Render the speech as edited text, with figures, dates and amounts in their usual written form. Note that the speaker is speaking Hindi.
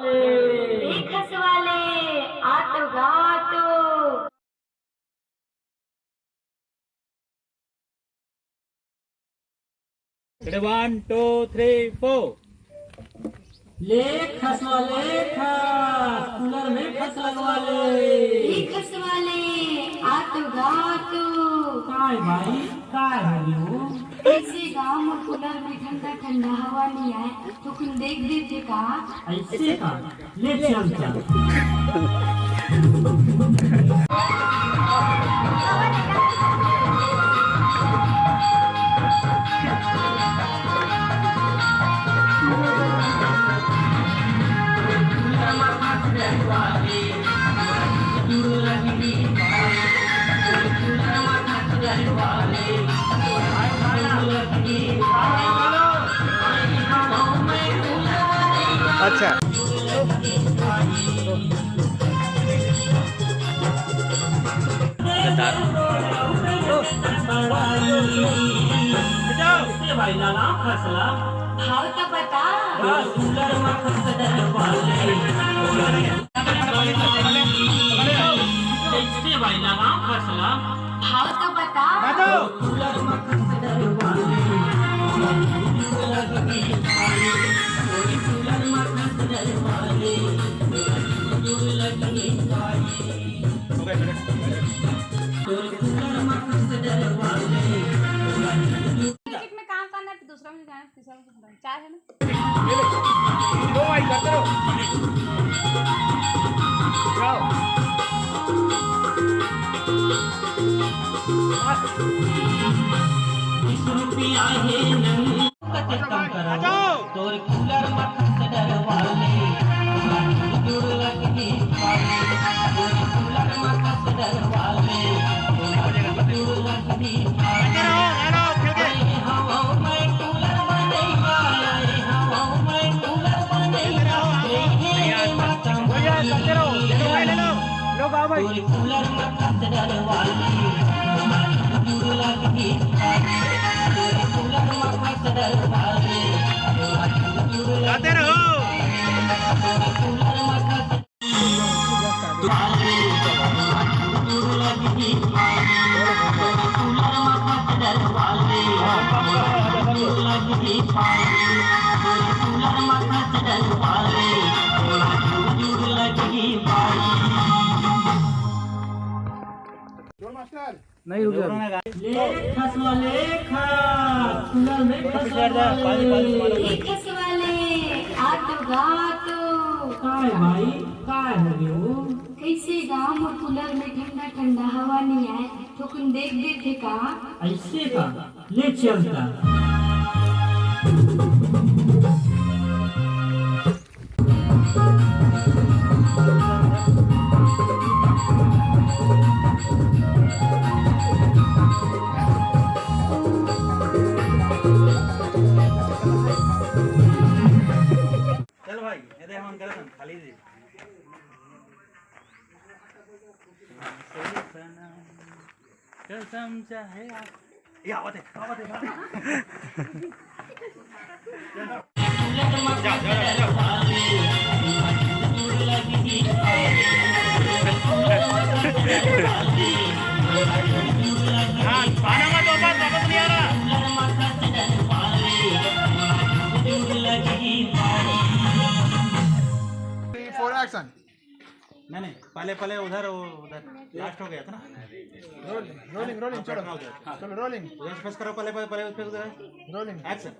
खस वाले आतो गातो। One, two, three, four. ले खस वाले खस कूलर में खस लगवा ले। खस वाले आतो गातो। काय भाई काय हो ऐसे गाँव में कूलर में ठंडा ठंडा हवा नहीं आए तो तुम देख देते का। ऐसे का ले चल चल। अच्छा भाई लाला फसला भाव तो बता। कूलर में खस डलवाले। ऐसे भाई लाला फसला भाव तो बता। कूलर में खस डलवाले। कूलर में खस डलवाले। लगी में काम करना है दूसरा में जाना तीसरा में चार है ना। दो भाई करते रहो। जाओ 20 रुपया है नहीं कते कम करो तोर कूलर में खस डलवाले। जुड़ लगी तोर कूलर में खस डलवाले। जुड़ लगी हवा में कूलर बनेगा। हवा में कूलर बनेगा। तोर कूलर में खस डलवाले। जुड़ लगी कूलर में खस डलवाले। जाते रहो। कूलर में खस डलवाले। जुड़ लगी कूलर में खस डलवाले। जुड़ लगी कूलर में खस डलवाले। जुड़ लगी नहीं रुक ले खस वाले खस कूलर में खस डलवाले। खस वाले आतो गातो। काय भाई काय हो कैसे गाँव में कूलर में ठंडा ठंडा हवा नहीं आए तो तुम देख देते का। ऐसे का ले चलता। चल भाई ये हम कर खाली दे कसम चाहे ये आवत है हाँ पाना मत वापस नहीं आ रहा। नहीं पहले पहले उधर लास्ट हो गया था ना। रोलिंग रोलिंग चलो उधर चलो रोलिंग उधर करो पहले पहले उधर रोलिंग एक्शन।